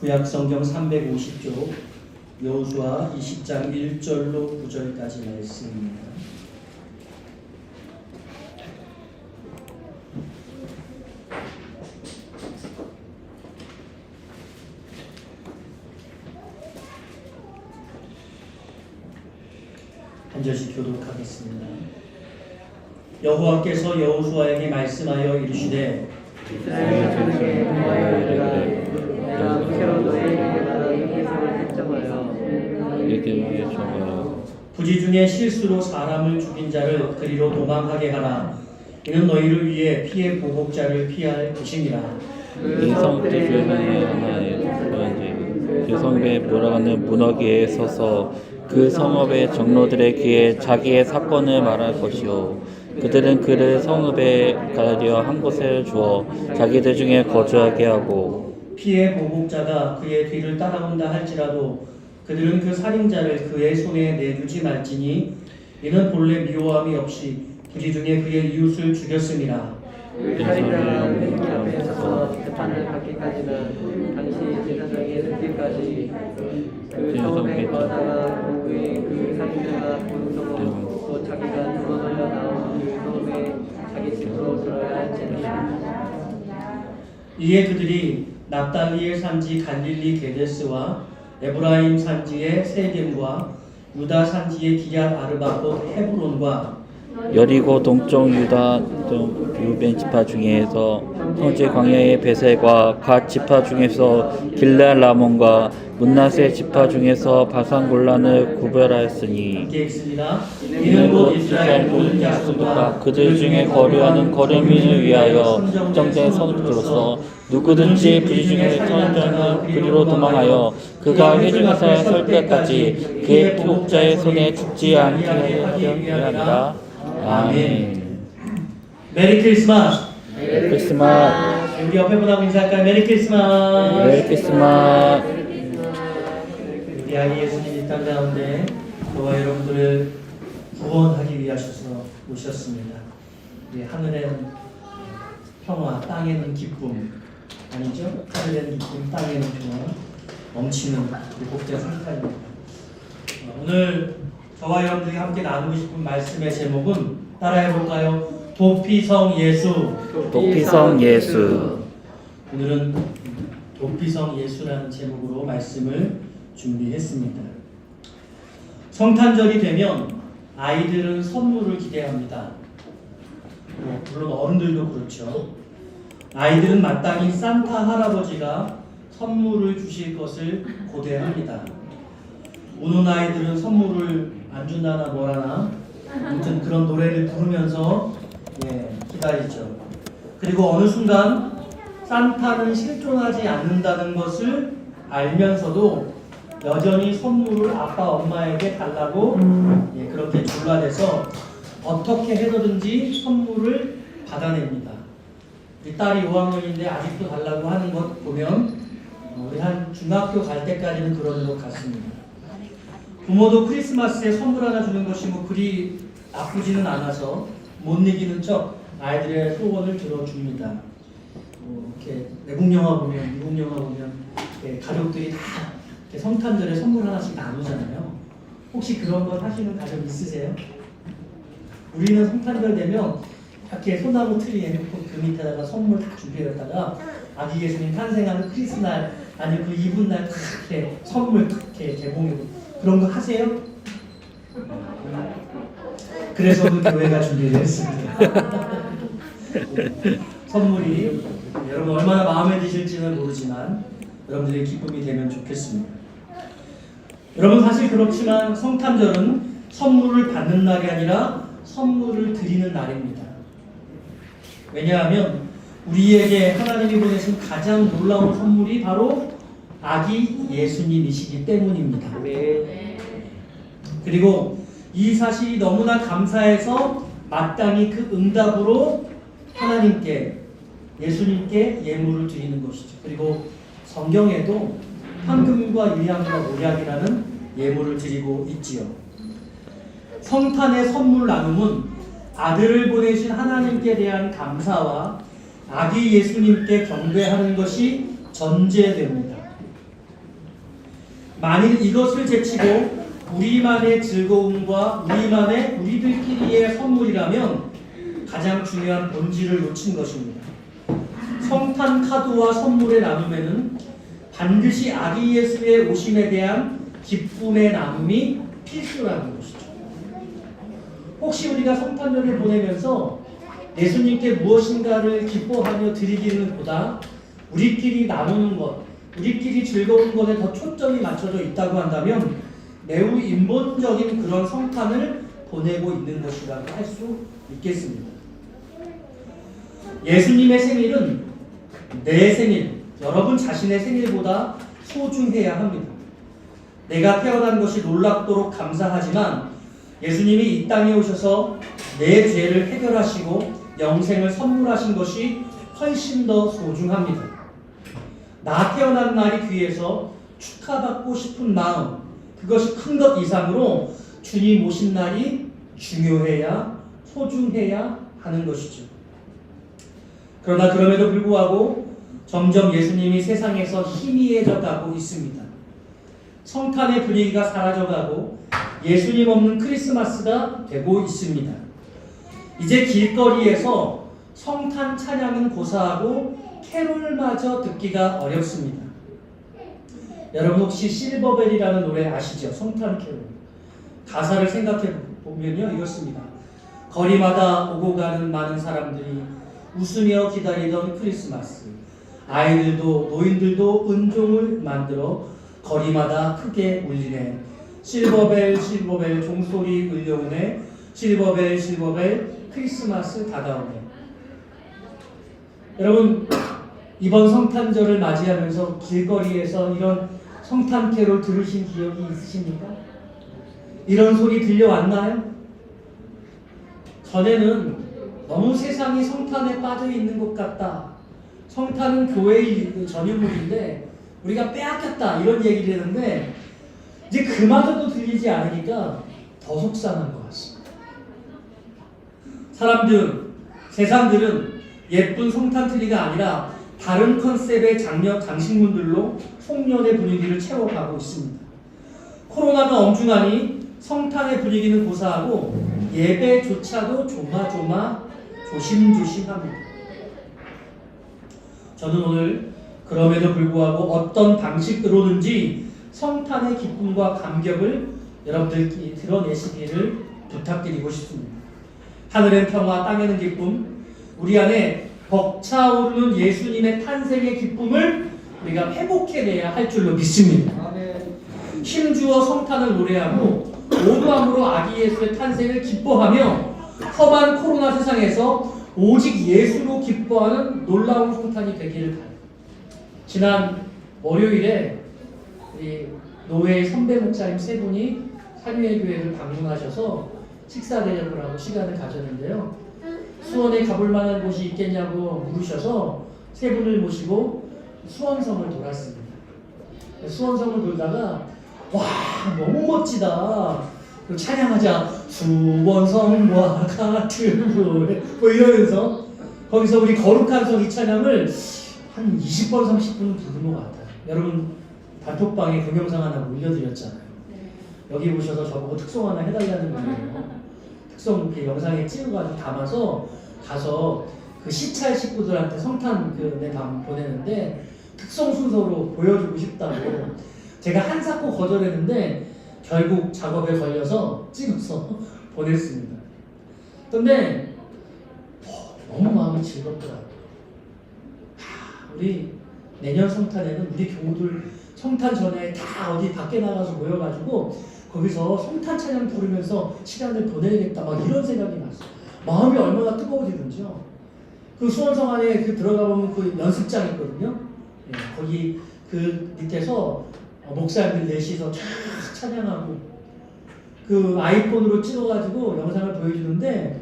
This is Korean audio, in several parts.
구약성경 350쪽 여호수아 20장 1절로 9절까지 말씀입니다. 한 절씩 교독하겠습니다. 여호와께서 여호수아에게 말씀하여 이르시되 이스라엘 자손에게 보아여 이르라 내가 무쇠로 너희에게 말하는 계명을 결정하여 부지 중에 실수로 사람을 죽인 자를 그리로 도망하게 하라. 이는 너희를 위해 피해 보복자를 피할 것임이라. 이 성읍들 주변에 하나의 그 성읍에 몰아가는 문어기에 서서 그 성읍의 장로들의 귀에 자기의 사건을 말할 것이요 그들은 그를 성읍에 가려 한 곳을 주어 자기들 중에 거주하게 하고 피해 보복자가 그의 뒤를 따라온다 할지라도 그들은 그 살인자를 그의 손에 내주지 말지니 이는 본래 미워함이 없이 부지 중에 그의 이웃을 죽였음이라. 그 살인자가 회중의 앞에 서서 재판을 받기까지는 당시 제사장의 듣기까지 그 성읍에 거하다가 그 후에 그 살인자가 본성으로 또 자기가 도망하려 나온 그 성읍에 자기 집으로 들어야 할지니라. 이에 그들이 납달리의 산지 갈릴리 게데스와 에브라임 산지의 세겜과 유다 산지의 기럇 아르바 곧 헤브론과 여리고 동쪽 유다 루벤 지파 중에서 성지 광야의 베셀과 갓 지파 중에서 길르앗 라몬과 문나세 지파 중에서 바산 골란을 구별하였으니 함께 읽습니다. 이는 곧 이스라엘 모든 약속과 그들 중에 거류하는 거류민을 위하여 확정된 선택으로서 누구든지 부지 중에 선정을 그리로 도망하여 그가 회중에서 설 때까지 그의 피복자의 손에 죽지 않게 하려 합니다. 아멘. 메리 크리스마스. 메리 크리스마스. 우리 옆에 분하고 인사할까요? 메리 크리스마스. 메리 크리스마스. 우리 아기 예수님 이 땅 가운데 저와 여러분들을 구원하기 위하셔서 오셨습니다. 우리 하늘엔 평화, 땅에는 기쁨 아니죠? 하늘에는 기쁨, 땅에는 평화 넘치는 우리 복된 성탄입니다. 오늘 저와 여러분들이 함께 나누고 싶은 말씀의 제목은 따라해볼까요? 도피성 예수. 도피성 예수. 오늘은 도피성 예수라는 제목으로 말씀을 준비했습니다. 성탄절이 되면 아이들은 선물을 기대합니다. 물론 어른들도 그렇죠. 아이들은 마땅히 산타 할아버지가 선물을 주실 것을 고대합니다. 우는 아이들은 선물을 안 준다나 뭐라나 아무튼 그런 노래를 부르면서 기다리죠. 그리고 어느 순간 산타는 실존하지 않는다는 것을 알면서도 여전히 선물을 아빠 엄마에게 달라고 그렇게 졸라대서 어떻게 해서든지 선물을 받아냅니다. 우리 딸이 5학년인데 아직도 달라고 하는 것 보면 우리 한 중학교 갈 때까지는 그러는 것 같습니다. 부모도 크리스마스에 선물 하나 주는 것이 뭐 그리 나쁘지는 않아서 못 이기는 척 아이들의 소원을 들어줍니다. 이렇게 외국 영화 보면, 미국 영화 보면 가족들이 다 성탄절에 선물 하나씩 나누잖아요. 혹시 그런 거 하시는 가족 있으세요? 우리는 성탄절 되면 이렇게 소나무 트리 해놓고 그 밑에다가 선물 다 준비해놨다가 아기 예수님 탄생하는 크리스날 아니면 그 이브날 이렇게 선물 이렇게 개봉해고 그런 거 하세요? 그래서 그 교회가 준비를 했습니다. 선물이 여러분 얼마나 마음에 드실지는 모르지만 여러분들의 기쁨이 되면 좋겠습니다. 여러분 사실 그렇지만 성탄절은 선물을 받는 날이 아니라 선물을 드리는 날입니다. 왜냐하면 우리에게 하나님이 보내신 가장 놀라운 선물이 바로 아기 예수님이시기 때문입니다. 그리고 이 사실이 너무나 감사해서 마땅히 그 응답으로 하나님께 예수님께 예물을 드리는 것이죠. 그리고 성경에도 황금과 유향과 몰약이라는 예물을 드리고 있지요. 성탄의 선물 나눔은 아들을 보내신 하나님께 대한 감사와 아기 예수님께 경배하는 것이 전제됩니다. 만일 이것을 제치고 우리만의 즐거움과 우리들끼리의 선물이라면 가장 중요한 본질을 놓친 것입니다. 성탄 카드와 선물의 나눔에는 반드시 아기 예수의 오심에 대한 기쁨의 나눔이 필수라는 것이죠. 혹시 우리가 성탄절을 보내면서 예수님께 무엇인가를 기뻐하며 드리기는 보다 우리끼리 나누는 것, 우리끼리 즐거운 것에 더 초점이 맞춰져 있다고 한다면 매우 인본적인 그런 성탄을 보내고 있는 것이라고 할 수 있겠습니다. 예수님의 생일은 내 생일, 여러분 자신의 생일보다 소중해야 합니다. 내가 태어난 것이 놀랍도록 감사하지만 예수님이 이 땅에 오셔서 내 죄를 해결하시고 영생을 선물하신 것이 훨씬 더 소중합니다. 나 태어난 날이 귀해서 축하받고 싶은 마음, 그것이 큰 것 이상으로 주님 오신 날이 중요해야, 소중해야 하는 것이죠. 그러나 그럼에도 불구하고 점점 예수님이 세상에서 희미해져 가고 있습니다. 성탄의 분위기가 사라져가고 예수님 없는 크리스마스가 되고 있습니다. 이제 길거리에서 성탄 찬양은 고사하고 캐롤마저 듣기가 어렵습니다. 여러분 혹시 실버벨이라는 노래 아시죠? 성탄 캐롤. 가사를 생각해 보면요 이렇습니다. 거리마다 오고 가는 많은 사람들이 웃으며 기다리던 크리스마스. 아이들도 노인들도 은종을 만들어 거리마다 크게 울리네. 실버벨 실버벨 종소리 울려오네. 실버벨 실버벨 크리스마스 다가오네. 여러분 이번 성탄절을 맞이하면서 길거리에서 이런 성탄 캐롤 들으신 기억이 있으십니까? 이런 소리 들려왔나요? 전에는 너무 세상이 성탄에 빠져 있는 것 같다. 성탄은 교회의 전유물인데 우리가 빼앗겼다 이런 얘기를 했는데 이제 그마저도 들리지 않으니까 더 속상한 것 같습니다. 세상들은 예쁜 성탄 트리가 아니라 다른 컨셉의 장식물들로 송년의 분위기를 채워가고 있습니다. 코로나가 엄중하니 성탄의 분위기는 고사하고 예배조차도 조마조마 조심조심합니다. 저는 오늘 그럼에도 불구하고 어떤 방식으로든지 성탄의 기쁨과 감격을 여러분들끼리 드러내시기를 부탁드리고 싶습니다. 하늘엔 평화, 땅에는 기쁨, 우리 안에 벅차오르는 예수님의 탄생의 기쁨을 우리가 회복해내야 할 줄로 믿습니다. 힘주어 성탄을 노래하고 온 마음으로 아기 예수의 탄생을 기뻐하며 험한 코로나 세상에서 오직 예수로 기뻐하는 놀라운 성탄이 되기를 바랍니다. 지난 월요일에 우리 노회의 선배 목사님 세 분이 산유의 교회를 방문하셔서 식사 대접을 하고 시간을 가졌는데요. 수원에 가볼 만한 곳이 있겠냐고 물으셔서 세 분을 모시고 수원성을 돌았습니다. 수원성을 돌다가 와 너무 멋지다. 찬양하자 수원성과 같은 노래 뭐 이러면서 거기서 우리 거룩한 성 이 찬양을 한 20번 30분 부른 것 같아요. 여러분 단톡방에 동영상 하나 올려드렸잖아요. 여기 보셔서 저보고 특송 하나 해달라는 거예요. 특송 이렇게 영상에 찍어가지고 담아서 가서 그 시찰 식구들한테 성탄 내 방 보내는데 특송 순서로 보여주고 싶다고 제가 한사코 거절했는데 결국 작업에 걸려서 찍어서 보냈습니다. 근데 너무 마음이 즐겁더라고요. 우리 내년 성탄에는 우리 교우들 성탄 전에 다 어디 밖에 나가서 모여가지고 거기서 성탄 찬양 부르면서 시간을 보내야겠다 막 이런 생각이 났어요. 마음이 얼마나 뜨거워지는지요. 그 수원성 안에 그 들어가 보면 그 연습장 있거든요. 네, 거기 그 밑에서 목사님들 넷이서 쫙 찬양하고 그 아이폰으로 찍어가지고 영상을 보여주는데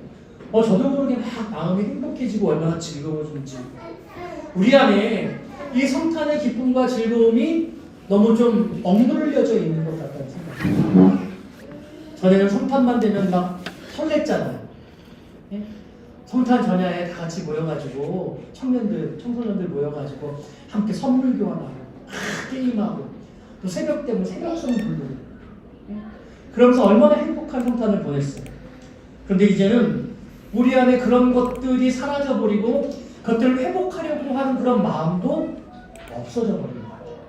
저도 모르게 막 마음이 행복해지고 얼마나 즐거워지는지. 우리 안에 이 성탄의 기쁨과 즐거움이 너무 좀 억눌려져 있는 것 같다는 생각이. 전에는 성탄만 되면 막 설렜잖아요. 예? 성탄 전야에 다 같이 모여가지고 청소년들 모여가지고 함께 선물 교환하고 게임하고 또 새벽 되면 새벽송 부르고. 그러면서 얼마나 행복한 성탄을 보냈어요. 그런데 이제는 우리 안에 그런 것들이 사라져버리고 그것들을 회복하려고 하는 그런 마음도 없어져 버리는 거죠.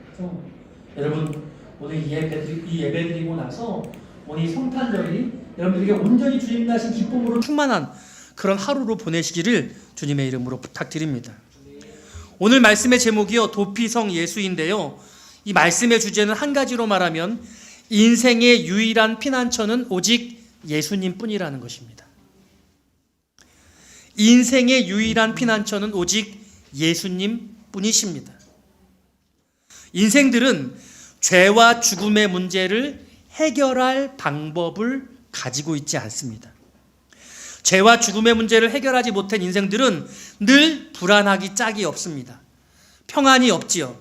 그래서 여러분 오늘 이 예배 드리고 나서 오늘 이 성탄절이 여러분들에게 온전히 주님 나신 기쁨으로 충만한 그런 하루로 보내시기를 주님의 이름으로 부탁드립니다. 오늘 말씀의 제목이요 도피성 예수인데요. 이 말씀의 주제는 한 가지로 말하면 인생의 유일한 피난처는 오직 예수님 뿐이라는 것입니다. 인생의 유일한 피난처는 오직 예수님 뿐이십니다. 인생들은 죄와 죽음의 문제를 해결할 방법을 가지고 있지 않습니다. 죄와 죽음의 문제를 해결하지 못한 인생들은 늘 불안하기 짝이 없습니다. 평안이 없지요.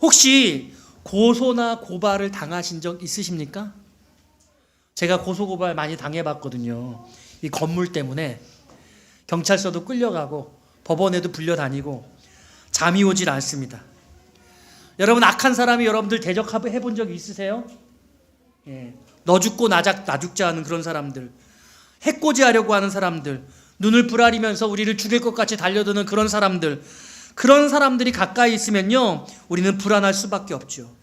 혹시 고소나 고발을 당하신 적 있으십니까? 제가 고소고발 많이 당해봤거든요. 이 건물 때문에 경찰서도 끌려가고 법원에도 불려다니고 잠이 오질 않습니다. 여러분 악한 사람이 여러분들 대적해 본 적 있으세요? 예. 너 죽고 나 죽자 하는 그런 사람들, 해코지하려고 하는 사람들, 눈을 부라리면서 우리를 죽일 것 같이 달려드는 그런 사람들이 가까이 있으면요 우리는 불안할 수밖에 없죠.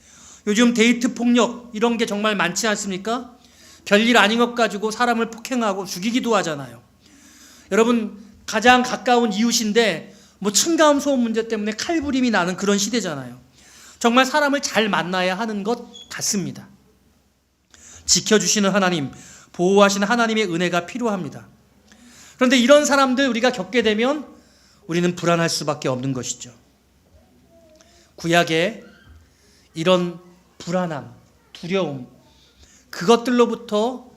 요즘 데이트 폭력 이런 게 정말 많지 않습니까? 별일 아닌 것 가지고 사람을 폭행하고 죽이기도 하잖아요. 여러분 가장 가까운 이웃인데 뭐 층간 소음 문제 때문에 칼부림이 나는 그런 시대잖아요. 정말 사람을 잘 만나야 하는 것 같습니다. 지켜주시는 하나님, 보호하시는 하나님의 은혜가 필요합니다. 그런데 이런 사람들 우리가 겪게 되면 우리는 불안할 수밖에 없는 것이죠. 구약에 이런 불안함, 두려움, 그것들로부터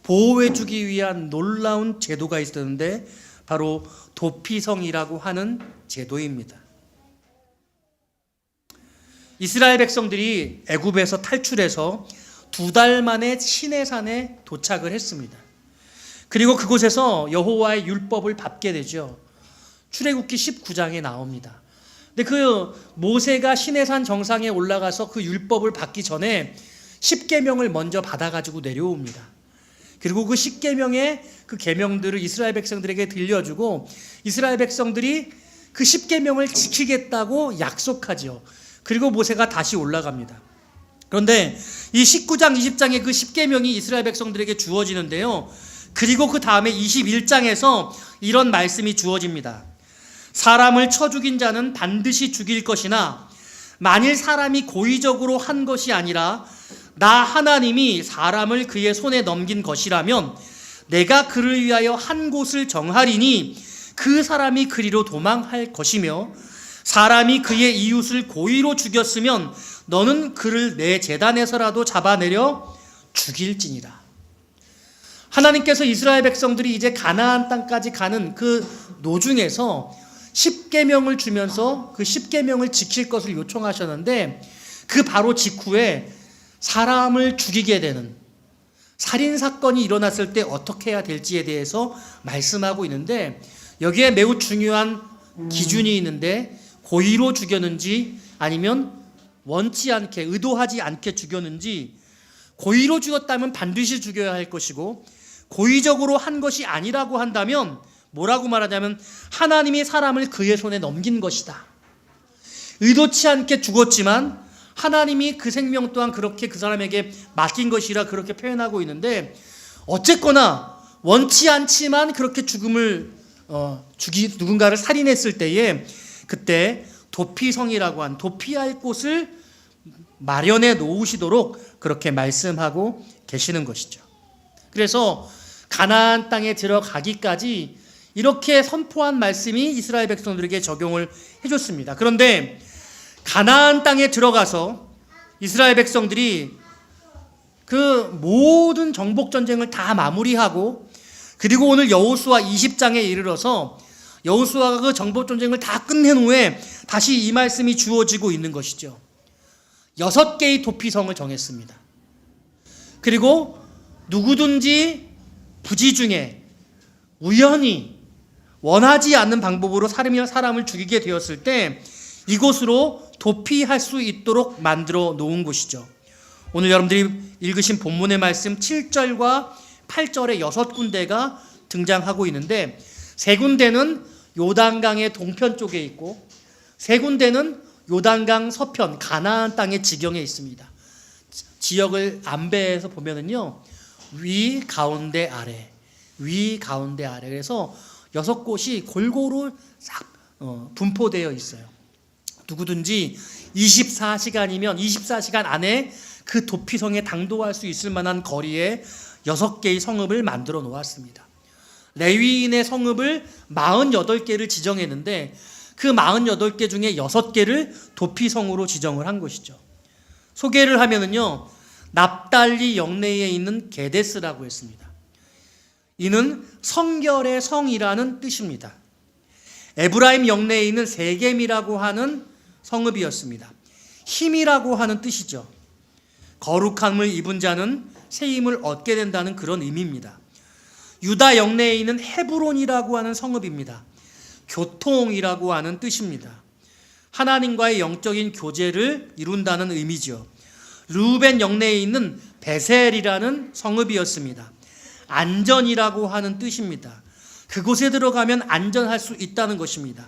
보호해주기 위한 놀라운 제도가 있었는데 바로 도피성이라고 하는 제도입니다. 이스라엘 백성들이 애굽에서 탈출해서 2달 만에 시내산에 도착을 했습니다. 그리고 그곳에서 여호와의 율법을 밟게 되죠. 출애굽기 19장에 나옵니다. 근데 그 모세가 시내산 정상에 올라가서 그 율법을 받기 전에 10계명을 먼저 받아가지고 내려옵니다. 그리고 그 10계명의 그 계명들을 이스라엘 백성들에게 들려주고 이스라엘 백성들이 그 10계명을 지키겠다고 약속하죠. 그리고 모세가 다시 올라갑니다. 그런데 이 19장, 20장의 그 10계명이 이스라엘 백성들에게 주어지는데요. 그리고 그 다음에 21장에서 이런 말씀이 주어집니다. 사람을 쳐 죽인 자는 반드시 죽일 것이나 만일 사람이 고의적으로 한 것이 아니라 나 하나님이 사람을 그의 손에 넘긴 것이라면 내가 그를 위하여 한 곳을 정하리니 그 사람이 그리로 도망할 것이며 사람이 그의 이웃을 고의로 죽였으면 너는 그를 내 제단에서라도 잡아내려 죽일지니라. 하나님께서 이스라엘 백성들이 이제 가나안 땅까지 가는 그 노중에서 10계명을 주면서 그 10계명을 지킬 것을 요청하셨는데 그 바로 직후에 사람을 죽이게 되는 살인사건이 일어났을 때 어떻게 해야 될지에 대해서 말씀하고 있는데 여기에 매우 중요한 기준이 있는데 고의로 죽였는지 아니면 원치 않게 의도하지 않게 죽였는지 고의로 죽였다면 반드시 죽여야 할 것이고 고의적으로 한 것이 아니라고 한다면 뭐라고 말하냐면 하나님이 사람을 그의 손에 넘긴 것이다. 의도치 않게 죽었지만 하나님이 그 생명 또한 그렇게 그 사람에게 맡긴 것이라 그렇게 표현하고 있는데 어쨌거나 원치 않지만 그렇게 누군가를 살인했을 때에 그때 도피성이라고 한 도피할 곳을 마련해 놓으시도록 그렇게 말씀하고 계시는 것이죠. 그래서 가나안 땅에 들어가기까지 이렇게 선포한 말씀이 이스라엘 백성들에게 적용을 해줬습니다. 그런데 가나안 땅에 들어가서 이스라엘 백성들이 그 모든 정복 전쟁을 다 마무리하고 그리고 오늘 여호수아 20장에 이르러서 여호수아가 그 정복 전쟁을 다 끝낸 후에 다시 이 말씀이 주어지고 있는 것이죠. 6개의 도피성을 정했습니다. 그리고 누구든지 부지 중에 우연히 원하지 않는 방법으로 사람을 죽이게 되었을 때 이곳으로 도피할 수 있도록 만들어 놓은 곳이죠. 오늘 여러분들이 읽으신 본문의 말씀 7절과 8절에 6군데가 등장하고 있는데 3군데는 요단강의 동편 쪽에 있고 3군데는 요단강 서편 가나안 땅의 지경에 있습니다. 지역을 안배해서 보면은요, 위 가운데 아래, 위 가운데 아래, 그래서 6곳이 골고루 싹 분포되어 있어요. 누구든지 24시간이면 24시간 안에 그 도피성에 당도할 수 있을 만한 거리에 6개의 성읍을 만들어 놓았습니다. 레위인의 성읍을 48개를 지정했는데 그 48개 중에 6개를 도피성으로 지정을 한 것이죠. 소개를 하면은요, 납달리 영내에 있는 게데스라고 했습니다. 이는 성결의 성이라는 뜻입니다. 에브라임 영내에 있는 세겜이라고 하는 성읍이었습니다. 힘이라고 하는 뜻이죠. 거룩함을 입은 자는 새 힘을 얻게 된다는 그런 의미입니다. 유다 영내에 있는 헤브론이라고 하는 성읍입니다. 교통이라고 하는 뜻입니다. 하나님과의 영적인 교제를 이룬다는 의미죠. 르우벤 영내에 있는 베셀이라는 성읍이었습니다. 안전이라고 하는 뜻입니다. 그곳에 들어가면 안전할 수 있다는 것입니다.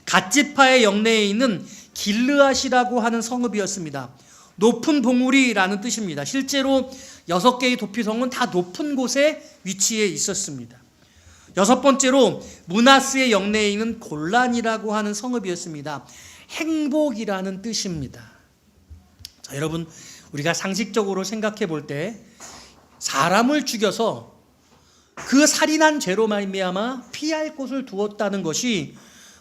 갓지파의 영내에 있는 길르앗이라고 하는 성읍이었습니다. 높은 봉우리라는 뜻입니다. 실제로 6개의 도피성은 다 높은 곳에 위치해 있었습니다. 6번째로 므낫스의 영내에 있는 골란이라고 하는 성읍이었습니다. 행복이라는 뜻입니다. 자, 여러분, 우리가 상식적으로 생각해 볼 때 사람을 죽여서 그 살인한 죄로 말미암아 피할 곳을 두었다는 것이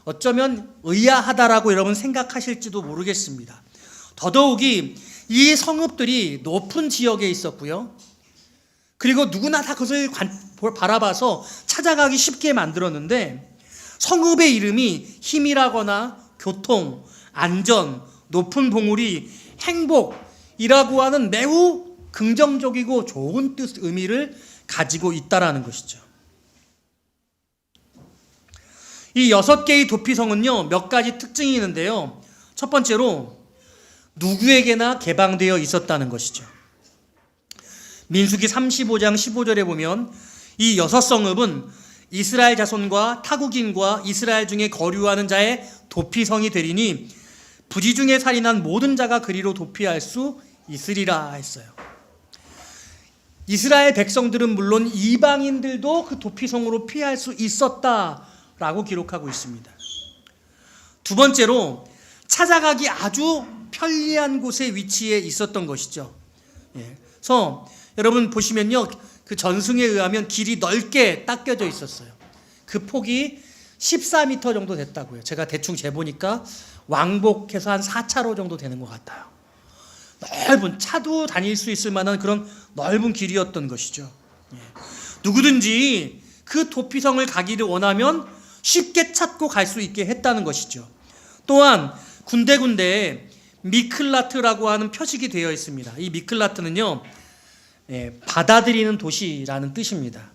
어쩌면 의아하다라고 여러분 생각하실지도 모르겠습니다. 더더욱이 이 성읍들이 높은 지역에 있었고요. 그리고 누구나 다 그것을 바라봐서 찾아가기 쉽게 만들었는데 성읍의 이름이 힘이라거나 교통, 안전, 높은 봉우리, 행복이라고 하는 매우 긍정적이고 좋은 뜻, 의미를 가지고 있다라는 것이죠. 이 6개의 도피성은요, 몇 가지 특징이 있는데요. 첫 번째로 누구에게나 개방되어 있었다는 것이죠. 민수기 35장 15절에 보면 이 6성읍은 이스라엘 자손과 타국인과 이스라엘 중에 거류하는 자의 도피성이 되리니 부지 중에 살인한 모든 자가 그리로 도피할 수 있으리라 했어요. 이스라엘 백성들은 물론 이방인들도 그 도피성으로 피할 수 있었다라고 기록하고 있습니다. 두 번째로 찾아가기 아주 편리한 곳에 위치해 있었던 것이죠. 그래서 여러분 보시면요, 그 전승에 의하면 길이 넓게 닦여져 있었어요. 그 폭이 14m 정도 됐다고요. 제가 대충 재보니까 왕복해서 한 4차로 정도 되는 것 같아요. 넓은, 차도 다닐 수 있을 만한 그런 넓은 길이었던 것이죠. 누구든지 그 도피성을 가기를 원하면 쉽게 찾고 갈 수 있게 했다는 것이죠. 또한 군데군데 미클라트라고 하는 표식이 되어 있습니다. 이 미클라트는요, 받아들이는 도시라는 뜻입니다.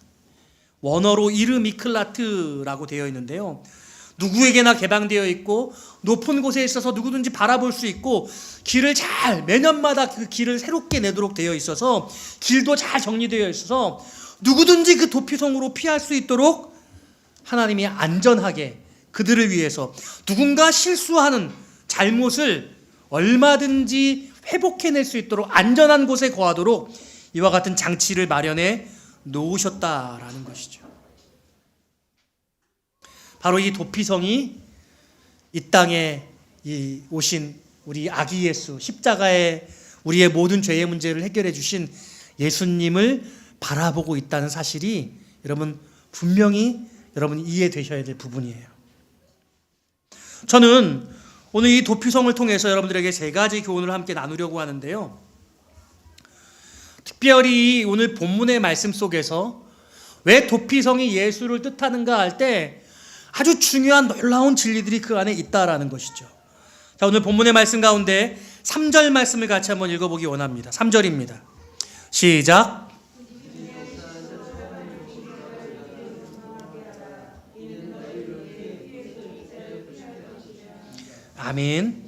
원어로 이르 미클라트라고 되어 있는데요, 누구에게나 개방되어 있고 높은 곳에 있어서 누구든지 바라볼 수 있고 길을 잘 매년마다 그 길을 새롭게 내도록 되어 있어서 길도 잘 정리되어 있어서 누구든지 그 도피성으로 피할 수 있도록 하나님이 안전하게 그들을 위해서 누군가 실수하는 잘못을 얼마든지 회복해낼 수 있도록 안전한 곳에 거하도록 이와 같은 장치를 마련해 놓으셨다라는 것이죠. 바로 이 도피성이 이 땅에 오신 우리 아기 예수, 십자가에 우리의 모든 죄의 문제를 해결해 주신 예수님을 바라보고 있다는 사실이 여러분 분명히 여러분이 이해되셔야 될 부분이에요. 저는 오늘 이 도피성을 통해서 여러분들에게 3가지 교훈을 함께 나누려고 하는데요. 특별히 오늘 본문의 말씀 속에서 왜 도피성이 예수를 뜻하는가 할 때 아주 중요한 놀라운 진리들이 그 안에 있다라는 것이죠. 자, 오늘 본문의 말씀 가운데 3절 말씀을 같이 한번 읽어보기 원합니다. 3절입니다. 시작. 아멘.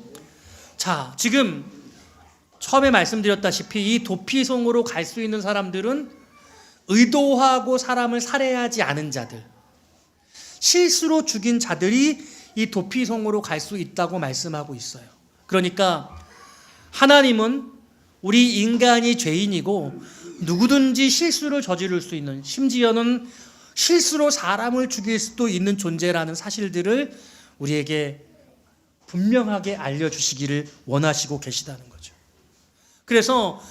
자, 지금 처음에 말씀드렸다시피 이 도피성으로 갈 수 있는 사람들은 의도하고 사람을 살해하지 않은 자들, 실수로 죽인 자들이 이 도피성으로 갈 수 있다고 말씀하고 있어요. 그러니까 하나님은 우리 인간이 죄인이고 누구든지 실수를 저지를 수 있는, 심지어는 실수로 사람을 죽일 수도 있는 존재라는 사실들을 우리에게 분명하게 알려주시기를 원하시고 계시다는 거죠. 그래서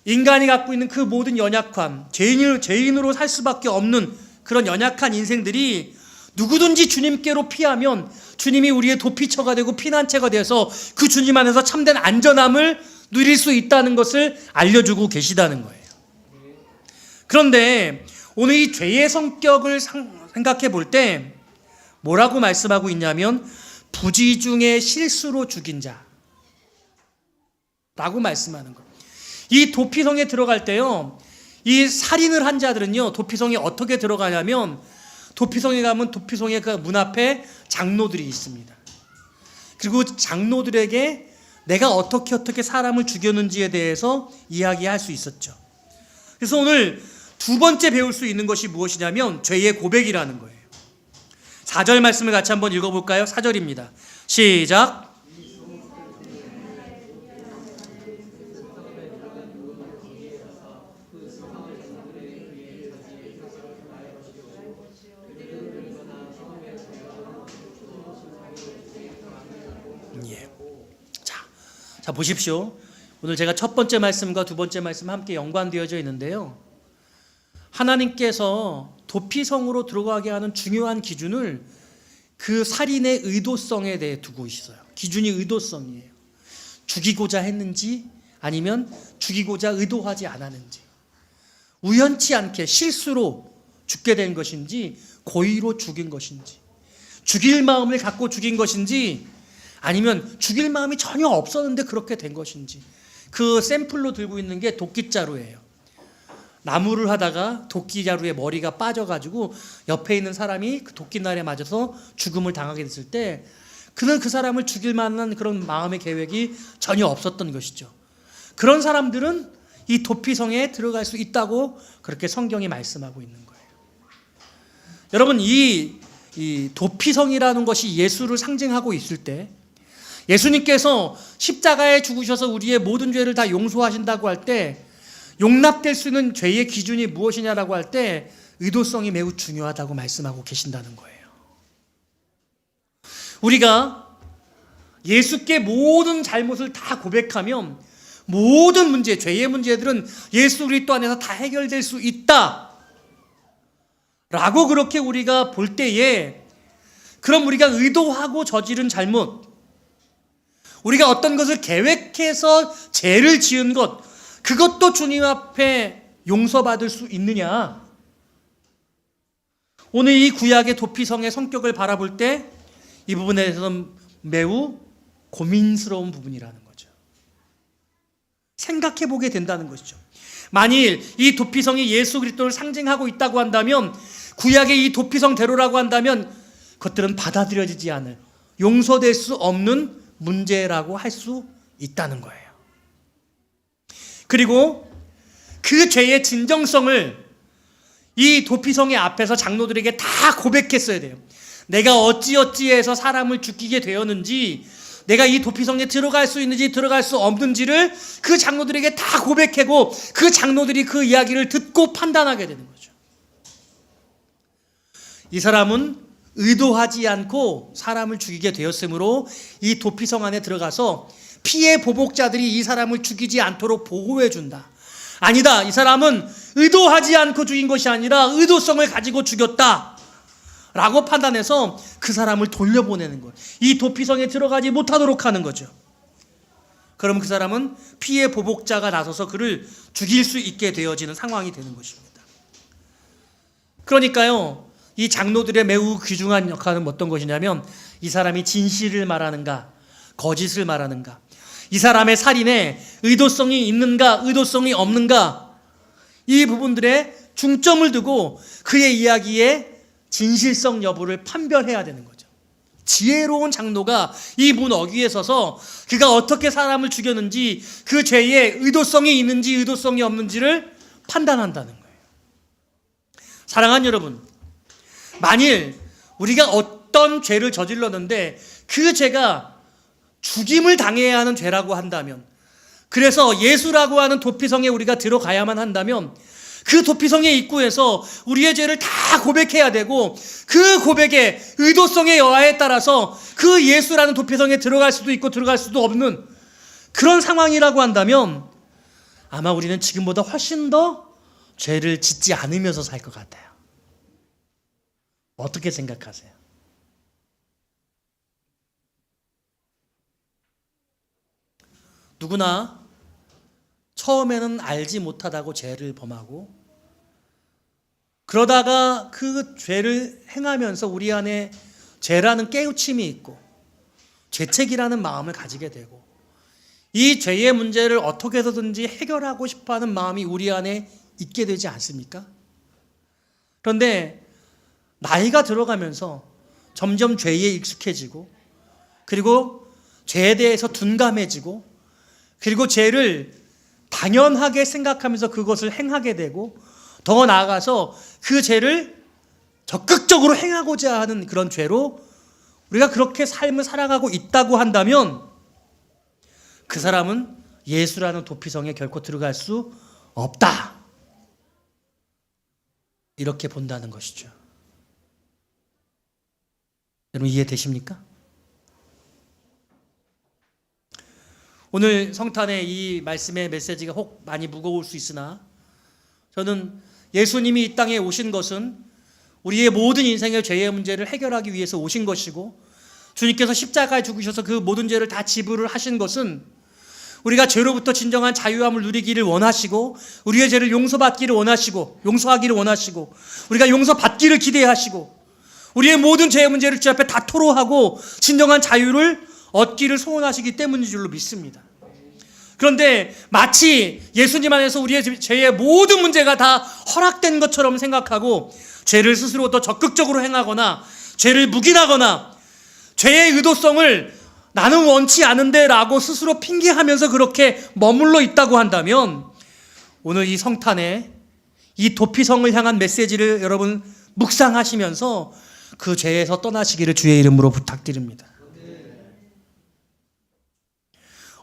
인간이 갖고 있는 그 모든 연약함, 죄인으로 살 수밖에 없는 그런 연약한 인생들이 누구든지 주님께로 피하면 주님이 우리의 도피처가 되고 피난처가 돼서 그 주님 안에서 참된 안전함을 누릴 수 있다는 것을 알려주고 계시다는 거예요. 그런데 오늘 이 죄의 성격을 생각해 볼 때 뭐라고 말씀하고 있냐면 부지 중에 실수로 죽인 자라고 말씀하는 거예요. 이 도피성에 들어갈 때요, 이 살인을 한 자들은요, 도피성에 어떻게 들어가냐면 도피성에 가면 도피성의 그 문 앞에 장로들이 있습니다. 그리고 장로들에게 내가 어떻게 사람을 죽였는지에 대해서 이야기할 수 있었죠. 그래서 오늘 두 번째 배울 수 있는 것이 무엇이냐면 죄의 고백이라는 거예요. 4절 말씀을 같이 한번 읽어볼까요? 4절입니다. 시작. 예. 자, 보십시오. 오늘 제가 첫 번째 말씀과 두 번째 말씀 함께 연관되어져 있는데요. 하나님께서 도피성으로 들어가게 하는 중요한 기준을 그 살인의 의도성에 대해 두고 있어요. 기준이 의도성이에요. 죽이고자 했는지 아니면 죽이고자 의도하지 않았는지, 우연치 않게 실수로 죽게 된 것인지 고의로 죽인 것인지, 죽일 마음을 갖고 죽인 것인지 아니면 죽일 마음이 전혀 없었는데 그렇게 된 것인지. 그 샘플로 들고 있는 게 도끼자루예요. 나무를 하다가 도끼자루에 머리가 빠져가지고 옆에 있는 사람이 그 도끼날에 맞아서 죽음을 당하게 됐을 때 그는 그 사람을 죽일 만한 그런 마음의 계획이 전혀 없었던 것이죠. 그런 사람들은 이 도피성에 들어갈 수 있다고 그렇게 성경이 말씀하고 있는 거예요. 여러분, 이 도피성이라는 것이 예수를 상징하고 있을 때, 예수님께서 십자가에 죽으셔서 우리의 모든 죄를 다 용서하신다고 할 때 용납될 수 있는 죄의 기준이 무엇이냐라고 할 때 의도성이 매우 중요하다고 말씀하고 계신다는 거예요. 우리가 예수께 모든 잘못을 다 고백하면 모든 문제, 죄의 문제들은 예수 그리스도 안에서 다 해결될 수 있다 라고 그렇게 우리가 볼 때에, 그럼 우리가 의도하고 저지른 잘못, 우리가 어떤 것을 계획해서 죄를 지은 것, 그것도 주님 앞에 용서받을 수 있느냐? 오늘 이 구약의 도피성의 성격을 바라볼 때 이 부분에 대해서는 매우 고민스러운 부분이라는 거죠. 생각해 보게 된다는 것이죠. 만일 이 도피성이 예수 그리스도를 상징하고 있다고 한다면, 구약의 이 도피성대로라고 한다면 그것들은 받아들여지지 않을, 용서될 수 없는 문제라고 할 수 있다는 거예요. 그리고 그 죄의 진정성을 이 도피성의 앞에서 장로들에게 다 고백했어야 돼요. 내가 어찌어찌해서 사람을 죽이게 되었는지, 내가 이 도피성에 들어갈 수 있는지 들어갈 수 없는지를 그 장로들에게 다 고백하고 그 장로들이 그 이야기를 듣고 판단하게 되는 거죠. 이 사람은 의도하지 않고 사람을 죽이게 되었으므로 이 도피성 안에 들어가서 피해 보복자들이 이 사람을 죽이지 않도록 보호해 준다. 아니다, 이 사람은 의도하지 않고 죽인 것이 아니라 의도성을 가지고 죽였다 라고 판단해서 그 사람을 돌려보내는 거예요. 이 도피성에 들어가지 못하도록 하는 거죠. 그럼 그 사람은 피해 보복자가 나서서 그를 죽일 수 있게 되어지는 상황이 되는 것입니다. 그러니까요, 이 장로들의 매우 귀중한 역할은 어떤 것이냐면, 이 사람이 진실을 말하는가 거짓을 말하는가, 이 사람의 살인에 의도성이 있는가 의도성이 없는가, 이 부분들에 중점을 두고 그의 이야기의 진실성 여부를 판별해야 되는 거죠. 지혜로운 장로가 이 문 어귀에 서서 그가 어떻게 사람을 죽였는지, 그 죄에 의도성이 있는지 의도성이 없는지를 판단한다는 거예요. 사랑하는 여러분, 만일 우리가 어떤 죄를 저질렀는데 그 죄가 죽임을 당해야 하는 죄라고 한다면, 그래서 예수라고 하는 도피성에 우리가 들어가야만 한다면, 그 도피성의 입구에서 우리의 죄를 다 고백해야 되고, 그 고백의 의도성의 여하에 따라서 그 예수라는 도피성에 들어갈 수도 있고 들어갈 수도 없는 그런 상황이라고 한다면, 아마 우리는 지금보다 훨씬 더 죄를 짓지 않으면서 살 것 같아요. 어떻게 생각하세요? 누구나 처음에는 알지 못하다고 죄를 범하고, 그러다가 그 죄를 행하면서 우리 안에 죄라는 깨우침이 있고 죄책이라는 마음을 가지게 되고, 이 죄의 문제를 어떻게 해서든지 해결하고 싶어하는 마음이 우리 안에 있게 되지 않습니까? 그런데 나이가 들어가면서 점점 죄에 익숙해지고, 그리고 죄에 대해서 둔감해지고, 그리고 죄를 당연하게 생각하면서 그것을 행하게 되고, 더 나아가서 그 죄를 적극적으로 행하고자 하는 그런 죄로 우리가 그렇게 삶을 살아가고 있다고 한다면, 그 사람은 예수라는 도피성에 결코 들어갈 수 없다, 이렇게 본다는 것이죠. 여러분, 이해되십니까? 오늘 성탄의 이 말씀의 메시지가 혹 많이 무거울 수 있으나, 저는 예수님이 이 땅에 오신 것은 우리의 모든 인생의 죄의 문제를 해결하기 위해서 오신 것이고, 주님께서 십자가에 죽으셔서 그 모든 죄를 다 지불을 하신 것은 우리가 죄로부터 진정한 자유함을 누리기를 원하시고, 우리의 죄를 용서받기를 원하시고, 용서하기를 원하시고, 우리가 용서받기를 기대하시고, 우리의 모든 죄의 문제를 주 앞에 다 토로하고 진정한 자유를 얻기를 소원하시기 때문인 줄로 믿습니다. 그런데 마치 예수님 안에서 우리의 죄의 모든 문제가 다 허락된 것처럼 생각하고, 죄를 스스로 더 적극적으로 행하거나 죄를 묵인하거나 죄의 의도성을 나는 원치 않은데 라고 스스로 핑계하면서 그렇게 머물러 있다고 한다면, 오늘 이 성탄에 이 도피성을 향한 메시지를 여러분 묵상하시면서 그 죄에서 떠나시기를 주의 이름으로 부탁드립니다.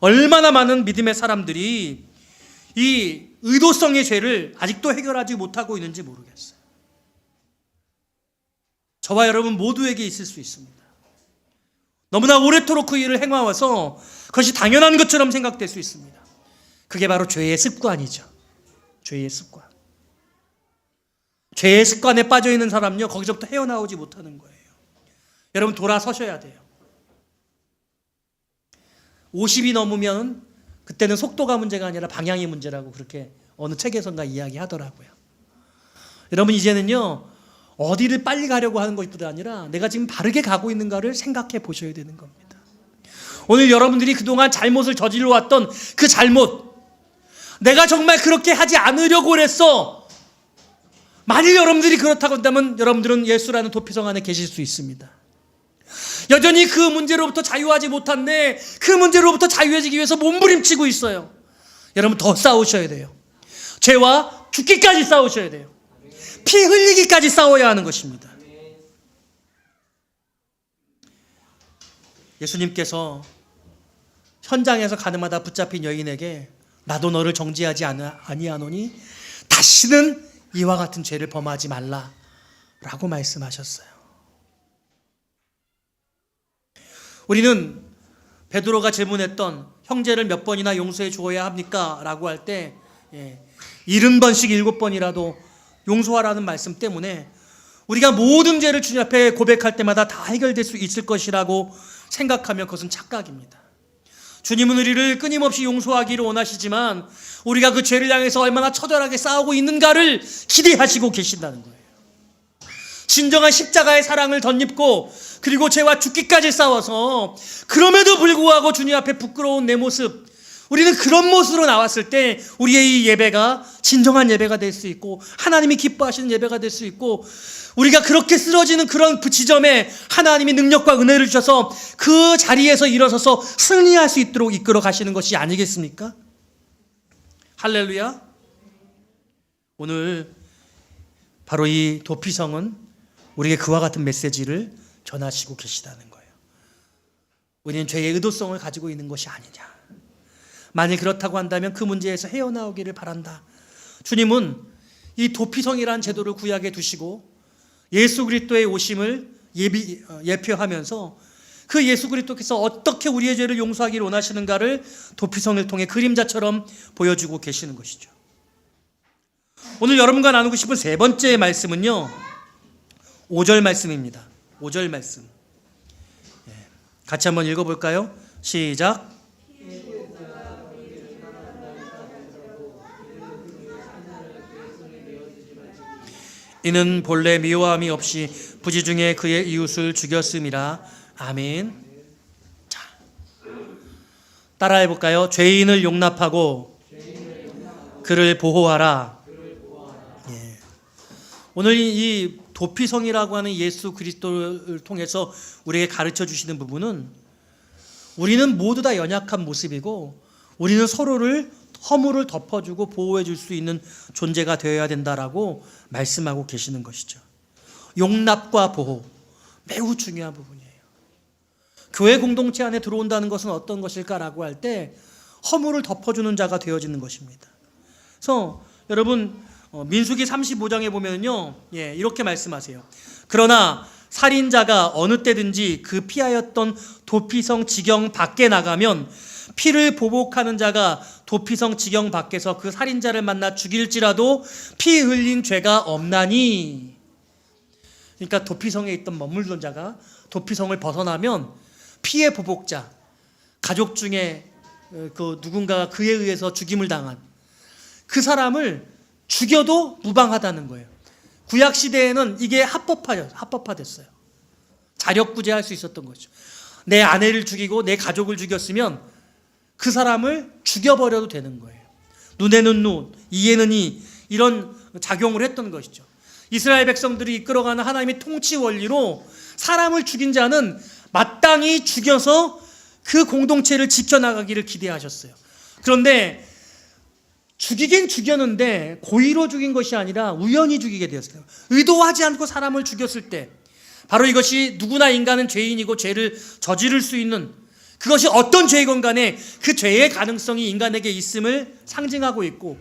얼마나 많은 믿음의 사람들이 이 의도성의 죄를 아직도 해결하지 못하고 있는지 모르겠어요. 저와 여러분 모두에게 있을 수 있습니다. 너무나 오래도록 그 일을 행해와서 그것이 당연한 것처럼 생각될 수 있습니다. 그게 바로 죄의 습관이죠. 죄의 습관. 죄의 습관에 빠져있는 사람은요, 거기서부터 헤어나오지 못하는 거예요. 여러분, 돌아서셔야 돼요. 50이 넘으면 그때는 속도가 문제가 아니라 방향이 문제라고 그렇게 어느 책에선가 이야기하더라고요. 여러분, 이제는요, 어디를 빨리 가려고 하는 것뿐 아니라 내가 지금 바르게 가고 있는가를 생각해 보셔야 되는 겁니다. 오늘 여러분들이 그동안 잘못을 저질러 왔던 그 잘못, 내가 정말 그렇게 하지 않으려고 그랬어, 만일 여러분들이 그렇다고 한다면 여러분들은 예수라는 도피성 안에 계실 수 있습니다. 여전히 그 문제로부터 자유하지 못한데 그 문제로부터 자유해지기 위해서 몸부림치고 있어요. 여러분, 더 싸우셔야 돼요. 죄와 죽기까지 싸우셔야 돼요. 피 흘리기까지 싸워야 하는 것입니다. 예수님께서 현장에서 가늠하다 붙잡힌 여인에게 나도 너를 정죄하지 아니하노니 다시는 이와 같은 죄를 범하지 말라라고 말씀하셨어요. 우리는 베드로가 질문했던 형제를 몇 번이나 용서해 주어야 합니까? 라고 할 때 70번씩 7번이라도 용서하라는 말씀 때문에 우리가 모든 죄를 주님 앞에 고백할 때마다 다 해결될 수 있을 것이라고 생각하면 그것은 착각입니다. 주님은 우리를 끊임없이 용서하기를 원하시지만 우리가 그 죄를 향해서 얼마나 처절하게 싸우고 있는가를 기대하시고 계신다는 거예요. 진정한 십자가의 사랑을 덧입고 그리고 죄와 죽기까지 싸워서 그럼에도 불구하고 주님 앞에 부끄러운 내 모습, 우리는 그런 모습으로 나왔을 때 우리의 이 예배가 진정한 예배가 될 수 있고 하나님이 기뻐하시는 예배가 될 수 있고 우리가 그렇게 쓰러지는 그런 그 지점에 하나님이 능력과 은혜를 주셔서 그 자리에서 일어서서 승리할 수 있도록 이끌어 가시는 것이 아니겠습니까? 할렐루야. 오늘 바로 이 도피성은 우리에게 그와 같은 메시지를 전하시고 계시다는 거예요. 우리는 죄의 의도성을 가지고 있는 것이 아니냐. 만일 그렇다고 한다면 그 문제에서 헤어나오기를 바란다. 주님은 이 도피성이라는 제도를 구약에 두시고 예수 그리스도의 오심을 예표하면서 그 예수 그리스도께서 어떻게 우리의 죄를 용서하기를 원하시는가를 도피성을 통해 그림자처럼 보여주고 계시는 것이죠. 오늘 여러분과 나누고 싶은 세 번째 말씀은요, 5절 말씀입니다. 5절 말씀. 같이 한번 읽어볼까요? 시작. 이는 본래 미워함이 없이 부지 중에 그의 이웃을 죽였음이라. 아멘. 자, 따라해 볼까요? 죄인을 용납하고 그를 보호하라. 예. 오늘 이 도피성이라고 하는 예수 그리스도를 통해서 우리에게 가르쳐 주시는 부분은 우리는 모두 다 연약한 모습이고 우리는 서로를 허물을 덮어주고 보호해 줄 수 있는 존재가 되어야 된다라고 말씀하고 계시는 것이죠. 용납과 보호, 매우 중요한 부분이에요. 교회 공동체 안에 들어온다는 것은 어떤 것일까라고 할 때 허물을 덮어주는 자가 되어지는 것입니다. 그래서 여러분 민수기 35장에 보면요, 이렇게 말씀하세요. 그러나 살인자가 어느 때든지 그 피하였던 도피성 지경 밖에 나가면 피를 보복하는 자가 도피성 지경 밖에서 그 살인자를 만나 죽일지라도 피 흘린 죄가 없나니. 그러니까 도피성에 있던 머물던 자가 도피성을 벗어나면 피의 보복자, 가족 중에 그 누군가가 그에 의해서 죽임을 당한 그 사람을 죽여도 무방하다는 거예요. 구약 시대에는 이게 합법화됐어요. 자력구제할 수 있었던 거죠. 내 아내를 죽이고 내 가족을 죽였으면 그 사람을 죽여버려도 되는 거예요. 눈에는 눈, 이에는 이, 이런 작용을 했던 것이죠. 이스라엘 백성들이 이끌어가는 하나님의 통치 원리로 사람을 죽인 자는 마땅히 죽여서 그 공동체를 지켜나가기를 기대하셨어요. 그런데 죽이긴 죽였는데 고의로 죽인 것이 아니라 우연히 죽이게 되었어요. 의도하지 않고 사람을 죽였을 때 바로 이것이 누구나 인간은 죄인이고 죄를 저지를 수 있는, 그것이 어떤 죄이건 간에 그 죄의 가능성이 인간에게 있음을 상징하고 있고,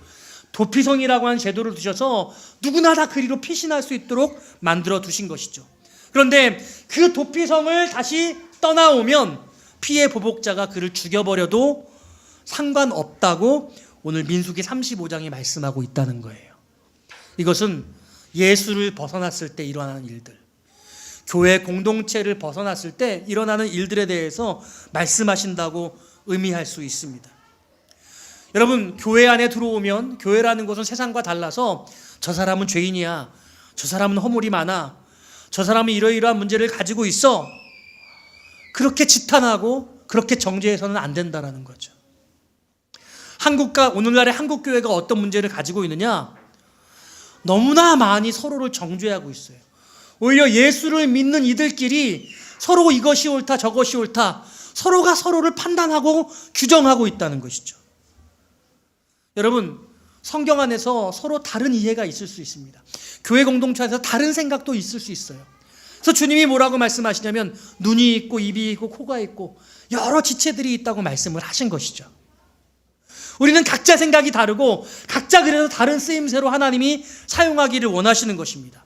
도피성이라고 하는 제도를 두셔서 누구나 다 그리로 피신할 수 있도록 만들어 두신 것이죠. 그런데 그 도피성을 다시 떠나오면 피의 보복자가 그를 죽여버려도 상관없다고 오늘 민수기 35장이 말씀하고 있다는 거예요. 이것은 예수를 벗어났을 때 일어나는 일들, 교회 공동체를 벗어났을 때 일어나는 일들에 대해서 말씀하신다고 의미할 수 있습니다. 여러분, 교회 안에 들어오면 교회라는 것은 세상과 달라서 저 사람은 죄인이야, 저 사람은 허물이 많아, 저 사람은 이러이러한 문제를 가지고 있어, 그렇게 지탄하고 그렇게 정죄해서는 안 된다는 거죠. 오늘날의 한국 교회가 어떤 문제를 가지고 있느냐? 너무나 많이 서로를 정죄하고 있어요. 오히려 예수를 믿는 이들끼리 서로 이것이 옳다 저것이 옳다 서로가 서로를 판단하고 규정하고 있다는 것이죠. 여러분, 성경 안에서 서로 다른 이해가 있을 수 있습니다. 교회 공동체 안에서 다른 생각도 있을 수 있어요. 그래서 주님이 뭐라고 말씀하시냐면 눈이 있고 입이 있고 코가 있고 여러 지체들이 있다고 말씀을 하신 것이죠. 우리는 각자 생각이 다르고 각자 그래서 다른 쓰임새로 하나님이 사용하기를 원하시는 것입니다.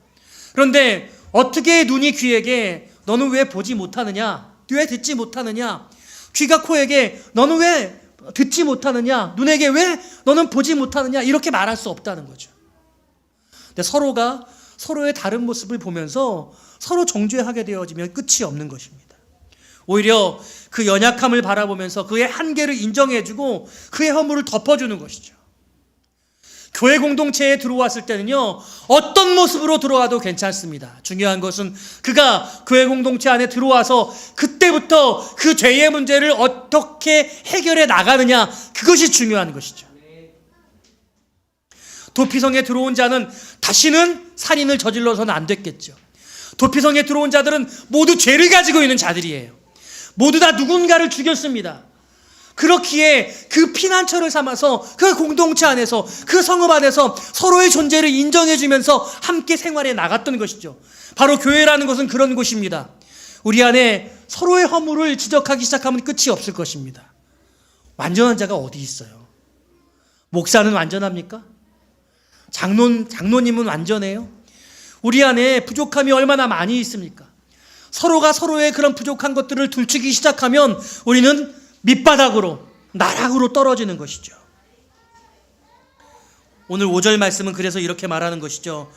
그런데 어떻게 눈이 귀에게 너는 왜 보지 못하느냐, 왜 듣지 못하느냐, 귀가 코에게 너는 왜 듣지 못하느냐, 눈에게 왜 너는 보지 못하느냐, 이렇게 말할 수 없다는 거죠. 근데 서로가 서로의 다른 모습을 보면서 서로 정죄하게 되어지면 끝이 없는 것입니다. 오히려 그 연약함을 바라보면서 그의 한계를 인정해주고 그의 허물을 덮어주는 것이죠. 교회 공동체에 들어왔을 때는요, 어떤 모습으로 들어와도 괜찮습니다. 중요한 것은 그가 교회 공동체 안에 들어와서 그때부터 그 죄의 문제를 어떻게 해결해 나가느냐, 그것이 중요한 것이죠. 도피성에 들어온 자는 다시는 살인을 저질러서는 안 됐겠죠. 도피성에 들어온 자들은 모두 죄를 가지고 있는 자들이에요. 모두 다 누군가를 죽였습니다. 그렇기에 그 피난처를 삼아서 그 공동체 안에서, 그 성읍 안에서 서로의 존재를 인정해주면서 함께 생활해 나갔던 것이죠. 바로 교회라는 것은 그런 곳입니다. 우리 안에 서로의 허물을 지적하기 시작하면 끝이 없을 것입니다. 완전한 자가 어디 있어요? 목사는 완전합니까? 장로님은 완전해요? 우리 안에 부족함이 얼마나 많이 있습니까? 서로가 서로의 그런 부족한 것들을 들추기 시작하면 우리는 밑바닥으로, 나락으로 떨어지는 것이죠. 오늘 5절 말씀은 그래서 이렇게 말하는 것이죠.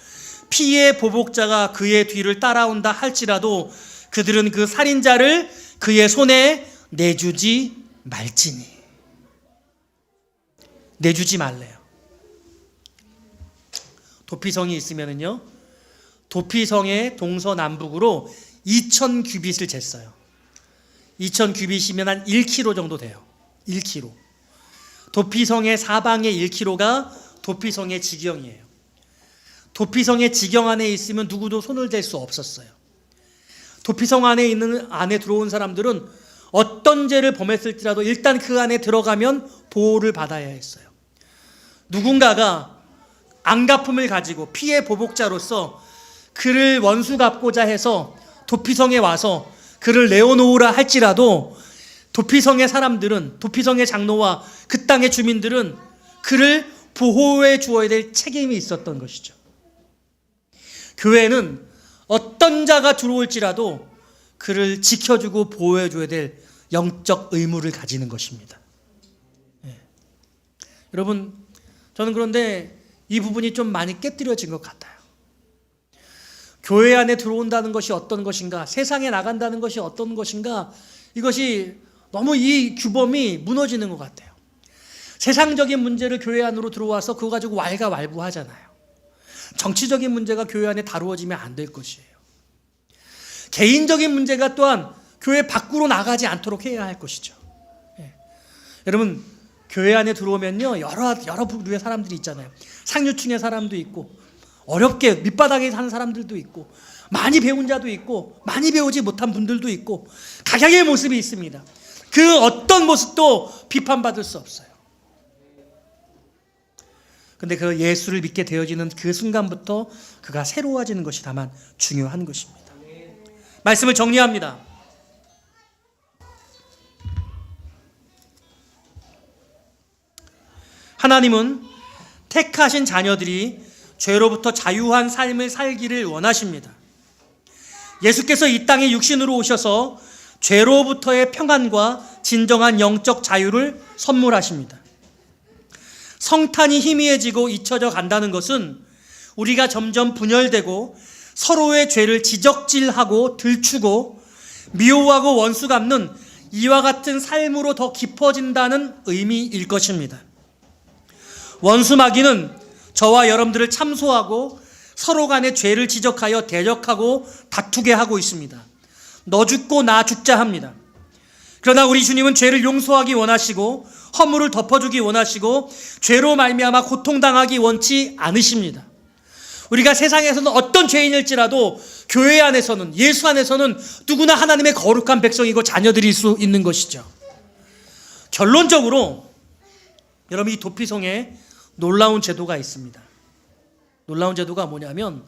피의 보복자가 그의 뒤를 따라온다 할지라도 그들은 그 살인자를 그의 손에 내주지 말지니. 내주지 말래요. 도피성이 있으면은요, 도피성의 동서남북으로 2000규빗을 쟀어요. 2000규빗이면 한 1km 정도 돼요. 1km. 도피성의 사방의 1km가 도피성의 지경이에요. 도피성의 지경 안에 있으면 누구도 손을 댈 수 없었어요. 도피성 안에 들어온 사람들은 어떤 죄를 범했을지라도 일단 그 안에 들어가면 보호를 받아야 했어요. 누군가가 안갚음을 가지고 피해 보복자로서 그를 원수 갚고자 해서 도피성에 와서 그를 내어놓으라 할지라도 도피성의 사람들은, 도피성의 장로와 그 땅의 주민들은 그를 보호해 주어야 될 책임이 있었던 것이죠. 교회는 어떤 자가 들어올지라도 그를 지켜주고 보호해 줘야 될 영적 의무를 가지는 것입니다. 여러분, 저는 그런데 이 부분이 좀 많이 깨뜨려진 것 같아요. 교회 안에 들어온다는 것이 어떤 것인가, 세상에 나간다는 것이 어떤 것인가, 이것이 너무 이 규범이 무너지는 것 같아요. 세상적인 문제를 교회 안으로 들어와서 그거 가지고 왈가왈부하잖아요. 정치적인 문제가 교회 안에 다루어지면 안 될 것이에요. 개인적인 문제가 또한 교회 밖으로 나가지 않도록 해야 할 것이죠. 여러분, 교회 안에 들어오면요, 여러 부류의 사람들이 있잖아요. 상류층의 사람도 있고, 어렵게 밑바닥에 사는 사람들도 있고, 많이 배운 자도 있고, 많이 배우지 못한 분들도 있고, 각양의 모습이 있습니다. 그 어떤 모습도 비판받을 수 없어요. 근데 그 예수를 믿게 되어지는 그 순간부터 그가 새로워지는 것이 다만 중요한 것입니다. 말씀을 정리합니다. 하나님은 택하신 자녀들이 죄로부터 자유한 삶을 살기를 원하십니다. 예수께서 이 땅에 육신으로 오셔서 죄로부터의 평안과 진정한 영적 자유를 선물하십니다. 성탄이 희미해지고 잊혀져 간다는 것은 우리가 점점 분열되고 서로의 죄를 지적질하고 들추고 미워하고 원수 갚는 이와 같은 삶으로 더 깊어진다는 의미일 것입니다. 원수 마귀는 저와 여러분들을 참소하고 서로 간의 죄를 지적하여 대적하고 다투게 하고 있습니다. 너 죽고 나 죽자 합니다. 그러나 우리 주님은 죄를 용서하기 원하시고 허물을 덮어주기 원하시고 죄로 말미암아 고통당하기 원치 않으십니다. 우리가 세상에서는 어떤 죄인일지라도 교회 안에서는, 예수 안에서는 누구나 하나님의 거룩한 백성이고 자녀들일 수 있는 것이죠. 결론적으로 여러분, 이 도피성에 놀라운 제도가 있습니다. 놀라운 제도가 뭐냐면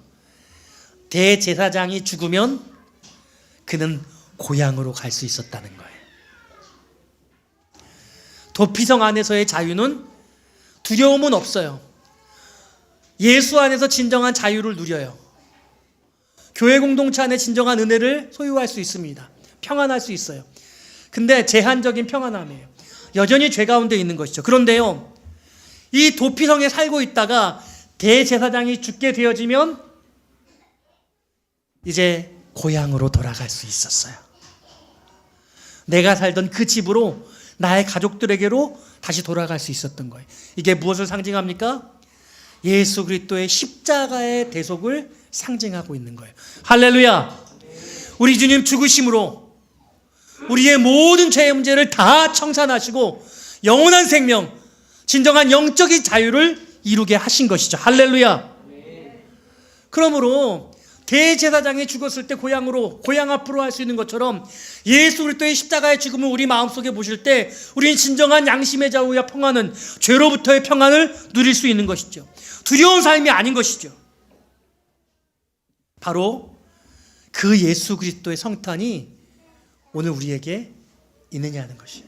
대제사장이 죽으면 그는 고향으로 갈 수 있었다는 거예요. 도피성 안에서의 자유는 두려움은 없어요. 예수 안에서 진정한 자유를 누려요. 교회 공동체 안에 진정한 은혜를 소유할 수 있습니다. 평안할 수 있어요. 근데 제한적인 평안함이에요. 여전히 죄 가운데 있는 것이죠. 그런데요, 이 도피성에 살고 있다가 대제사장이 죽게 되어지면 이제 고향으로 돌아갈 수 있었어요. 내가 살던 그 집으로, 나의 가족들에게로 다시 돌아갈 수 있었던 거예요. 이게 무엇을 상징합니까? 예수 그리스도의 십자가의 대속을 상징하고 있는 거예요. 할렐루야. 우리 주님 죽으심으로 우리의 모든 죄의 문제를 다 청산하시고 영원한 생명, 진정한 영적인 자유를 이루게 하신 것이죠. 할렐루야. 그러므로 대제사장이 죽었을 때 고향 앞으로 할 수 있는 것처럼 예수 그리스도의 십자가의 죽음을 우리 마음속에 보실 때 우리는 진정한 양심의 자유와 평안은, 죄로부터의 평안을 누릴 수 있는 것이죠. 두려운 삶이 아닌 것이죠. 바로 그 예수 그리스도의 성탄이 오늘 우리에게 있느냐는 것이에요.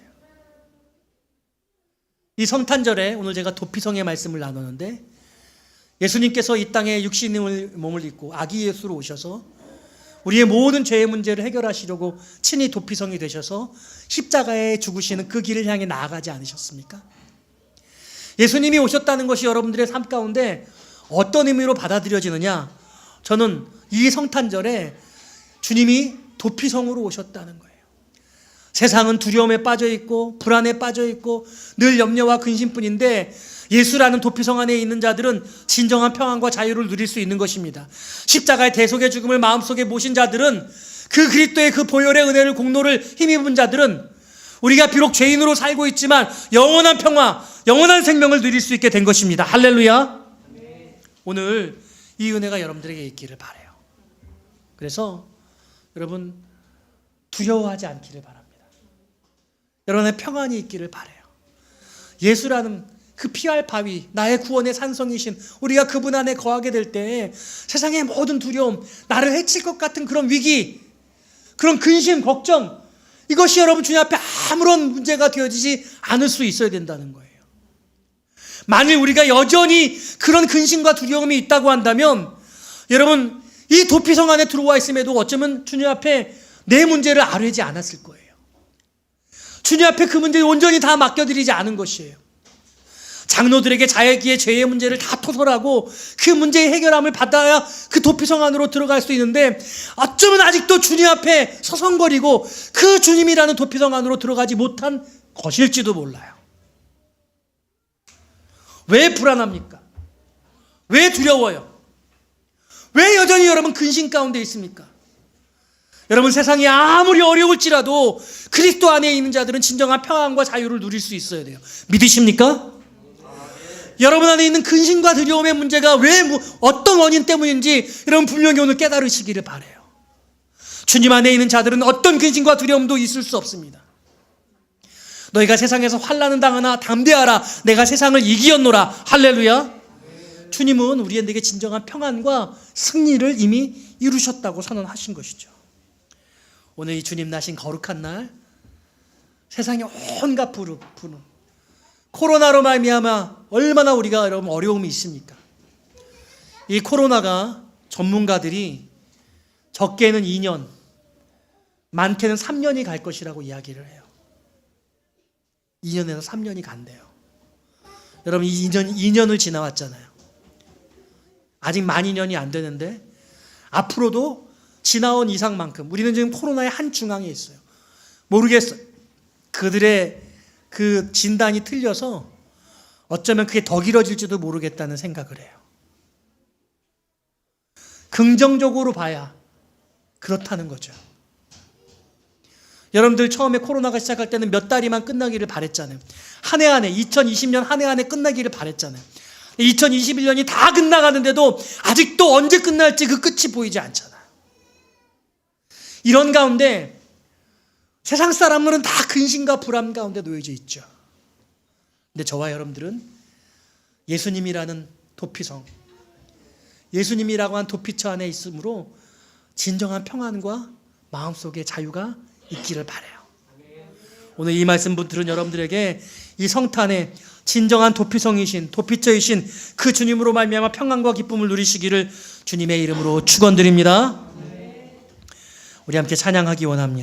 이 성탄절에 오늘 제가 도피성의 말씀을 나누는데, 예수님께서 이 땅에 육신의 몸을 입고 아기 예수로 오셔서 우리의 모든 죄의 문제를 해결하시려고 친히 도피성이 되셔서 십자가에 죽으시는 그 길을 향해 나아가지 않으셨습니까? 예수님이 오셨다는 것이 여러분들의 삶 가운데 어떤 의미로 받아들여지느냐? 저는 이 성탄절에 주님이 도피성으로 오셨다는 거예요. 세상은 두려움에 빠져있고 불안에 빠져있고 늘 염려와 근심뿐인데, 예수라는 도피성 안에 있는 자들은 진정한 평안과 자유를 누릴 수 있는 것입니다. 십자가의 대속의 죽음을 마음속에 모신 자들은, 그 그리스도의 그 보혈의 은혜를, 공로를 힘입은 자들은 우리가 비록 죄인으로 살고 있지만 영원한 평화, 영원한 생명을 누릴 수 있게 된 것입니다. 할렐루야. 오늘 이 은혜가 여러분들에게 있기를 바라요. 그래서 여러분 두려워하지 않기를 바랍니다. 여러분의 평안이 있기를 바라요. 예수라는 그 피할 바위, 나의 구원의 산성이신 우리가 그분 안에 거하게 될 때 세상의 모든 두려움, 나를 해칠 것 같은 그런 위기, 그런 근심, 걱정, 이것이 여러분 주님 앞에 아무런 문제가 되어지지 않을 수 있어야 된다는 거예요. 만일 우리가 여전히 그런 근심과 두려움이 있다고 한다면 여러분 이 도피성 안에 들어와 있음에도 어쩌면 주님 앞에 내 문제를 아뢰지 않았을 거예요. 주님 앞에 그 문제를 온전히 다 맡겨드리지 않은 것이에요. 장로들에게 자기의 죄의 문제를 다 토설하고 그 문제의 해결함을 받아야 그 도피성 안으로 들어갈 수 있는데, 어쩌면 아직도 주님 앞에 서성거리고 그 주님이라는 도피성 안으로 들어가지 못한 것일지도 몰라요. 왜 불안합니까? 왜 두려워요? 왜 여전히 여러분 근심 가운데 있습니까? 여러분 세상이 아무리 어려울지라도 그리스도 안에 있는 자들은 진정한 평안과 자유를 누릴 수 있어야 돼요. 믿으십니까? 여러분 안에 있는 근심과 두려움의 문제가 왜 어떤 원인 때문인지 여러분 분명히 오늘 깨달으시기를 바라요. 주님 안에 있는 자들은 어떤 근심과 두려움도 있을 수 없습니다. 너희가 세상에서 환난을 당하나 담대하라, 내가 세상을 이기었노라. 할렐루야. 주님은 우리에게 진정한 평안과 승리를 이미 이루셨다고 선언하신 것이죠. 오늘 이 주님 나신 거룩한 날, 세상에 온갖 부름, 코로나로 말미암아 얼마나 우리가 여러분 어려움이 있습니까? 이 코로나가 전문가들이 적게는 2년, 많게는 3년이 갈 것이라고 이야기를 해요. 2년에서 3년이 간대요. 여러분 2년을 지나왔잖아요. 아직 만 2년이 안 되는데 앞으로도 지나온 이상만큼 우리는 지금 코로나의 한 중앙에 있어요. 모르겠어요. 그들의 그 진단이 틀려서 어쩌면 그게 더 길어질지도 모르겠다는 생각을 해요. 긍정적으로 봐야 그렇다는 거죠. 여러분들 처음에 코로나가 시작할 때는 몇 달이만 끝나기를 바랬잖아요. 한 해 안에, 2020년 한 해 안에 끝나기를 바랬잖아요. 2021년이 다 끝나가는데도 아직도 언제 끝날지 그 끝이 보이지 않잖아요. 이런 가운데 세상 사람들은 다 근심과 불안 가운데 놓여져 있죠. 근데 저와 여러분들은 예수님이라는 도피성, 예수님이라고 한 도피처 안에 있으므로 진정한 평안과 마음속의 자유가 있기를 바라요. 오늘 이 말씀 들은 여러분들에게 이 성탄에 진정한 도피성이신, 도피처이신 그 주님으로 말미암아 평안과 기쁨을 누리시기를 주님의 이름으로 축원드립니다. 우리 함께 찬양하기 원합니다.